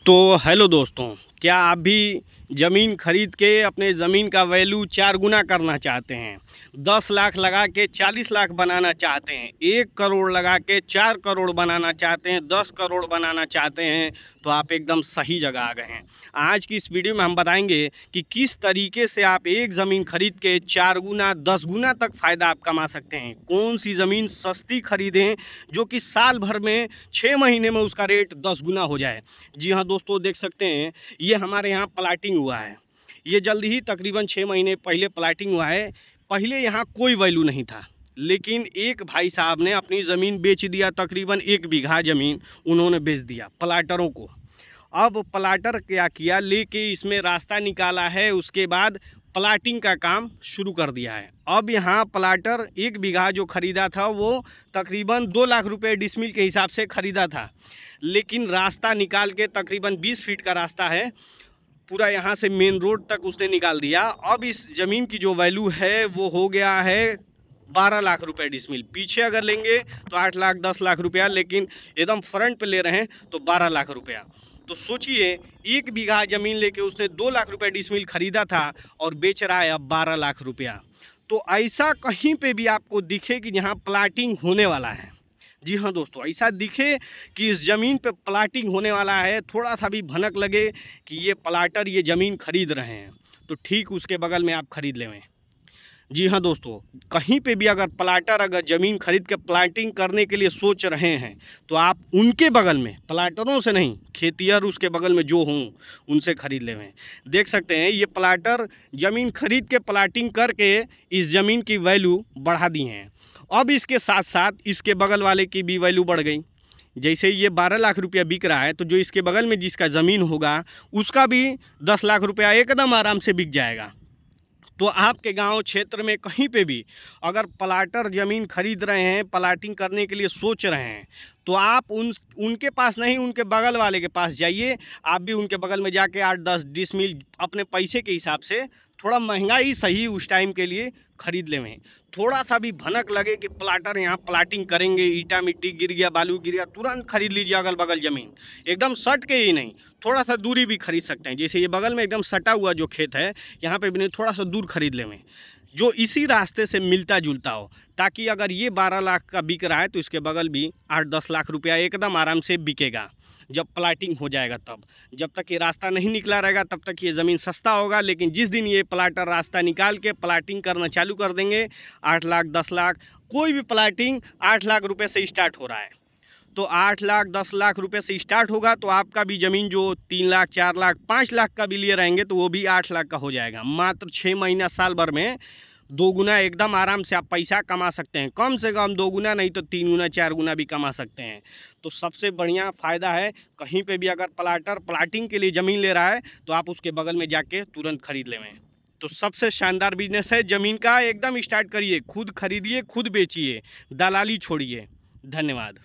तो हेलो दोस्तों, क्या आप भी ज़मीन खरीद के अपने ज़मीन का वैल्यू 4 गुना करना चाहते हैं? 10 लाख लगा के 40 लाख बनाना चाहते हैं, 1 करोड़ लगा के 4 करोड़ बनाना चाहते हैं, 10 करोड़ बनाना चाहते हैं, तो आप एकदम सही जगह आ गए हैं। आज की इस वीडियो में हम बताएंगे कि किस तरीके से आप एक ज़मीन खरीद के 4 गुना 10 गुना तक फ़ायदा आप कमा सकते हैं। कौन सी ज़मीन सस्ती खरीदें जो कि साल भर में 6 महीने में उसका रेट 10 गुना हो जाए। जी हाँ दोस्तों, देख सकते हैं ये हमारे यहाँ प्लाटिंग हुआ है। ये जल्दी ही तकरीबन 6 महीने पहले प्लाटिंग हुआ है। पहले यहाँ कोई वैल्यू नहीं था, लेकिन एक भाई साहब ने अपनी ज़मीन बेच दिया, तकरीबन 1 बीघा ज़मीन उन्होंने बेच दिया प्लाटरों को। अब प्लाटर क्या किया, लेके इसमें रास्ता निकाला है, उसके बाद प्लाटिंग का काम शुरू कर दिया है। अब यहाँ प्लाटर 1 बीघा जो ख़रीदा था वो तकरीबन 2 लाख रुपए डिसमिल के हिसाब से ख़रीदा था, लेकिन रास्ता निकाल के तकरीबन 20 फीट का रास्ता है, पूरा यहाँ से मेन रोड तक उसने निकाल दिया। अब इस ज़मीन की जो वैल्यू है वो हो गया है 12 लाख रुपए डिसमिल। पीछे अगर लेंगे तो 8 लाख 10 लाख रुपया, लेकिन एकदम फ्रंट पे ले रहे हैं तो 12 लाख रुपया। तो सोचिए, 1 बीघा ज़मीन लेके उसने 2 लाख रुपए डिसमिल खरीदा था और बेच रहा है अब 12 लाख रुपया। तो ऐसा कहीं पे भी आपको दिखे कि जहाँ प्लाटिंग होने वाला है, जी हाँ दोस्तों, ऐसा दिखे कि इस ज़मीन पे प्लाटिंग होने वाला है, थोड़ा सा भी भनक लगे कि ये प्लाटर ये ज़मीन खरीद रहे हैं, तो ठीक उसके बगल में आप खरीद लें। जी हाँ दोस्तों, कहीं पे भी अगर प्लाटर अगर ज़मीन खरीद के प्लाटिंग करने के लिए सोच रहे हैं, तो आप उनके बगल में, प्लाटरों से नहीं, खेतियर उसके बगल में जो हों उनसे खरीद लें। देख सकते हैं ये प्लाटर ज़मीन खरीद के प्लाटिंग करके इस ज़मीन की वैल्यू बढ़ा दी हैं। अब इसके साथ साथ इसके बगल वाले की भी वैल्यू बढ़ गई। जैसे ये 12 लाख रुपया बिक रहा है, तो जो इसके बगल में जिसका ज़मीन होगा उसका भी 10 लाख रुपया एकदम आराम से बिक जाएगा। तो आपके गांव क्षेत्र में कहीं पे भी अगर प्लाटर ज़मीन खरीद रहे हैं, प्लाटिंग करने के लिए सोच रहे हैं, तो आप उनके पास नहीं, उनके बगल वाले के पास जाइए। आप भी उनके बगल में जाके 8-10 डिसमिल अपने पैसे के हिसाब से, थोड़ा महंगा ही सही उस टाइम के लिए खरीद लें। थोड़ा सा भी भनक लगे कि प्लाटर यहाँ प्लाटिंग करेंगे, ईटा मिट्टी गिर गया, बालू गिर गया, तुरंत खरीद लीजिए अगल बगल ज़मीन। एकदम सट के ही नहीं, थोड़ा सा दूरी भी खरीद सकते हैं। जैसे ये बगल में एकदम सटा हुआ जो खेत है, यहाँ पे भी नहीं, थोड़ा सा दूर खरीद लें जो इसी रास्ते से मिलता जुलता हो, ताकि अगर ये 12 लाख का बिक रहा है तो इसके बगल भी 8-10 लाख रुपया एकदम आराम से बिकेगा। जब प्लाटिंग हो जाएगा तब, जब तक ये रास्ता नहीं निकला रहेगा तब तक ये ज़मीन सस्ता होगा, लेकिन जिस दिन ये प्लाटर रास्ता निकाल के प्लाटिंग करना चालू कर देंगे, 8 लाख 10 लाख, कोई भी प्लाटिंग 8 लाख रुपये से स्टार्ट हो रहा है, तो 8 लाख 10 लाख रुपए से स्टार्ट होगा, तो आपका भी ज़मीन जो 3 लाख 4 लाख 5 लाख का भी लिए रहेंगे तो वो भी 8 लाख का हो जाएगा। मात्र 6 महीना साल भर में 2 गुना एकदम आराम से आप पैसा कमा सकते हैं। कम से कम 2 गुना नहीं तो 3 गुना 4 गुना भी कमा सकते हैं। तो सबसे बढ़िया फ़ायदा है, कहीं पे भी अगर प्लाटर प्लाटिंग के लिए ज़मीन ले रहा है तो आप उसके बगल में जाके तुरंत खरीद लें। तो सबसे शानदार बिजनेस है ज़मीन का, एकदम स्टार्ट करिए, खुद खरीदिए, खुद बेचिए, दलाली छोड़िए। धन्यवाद।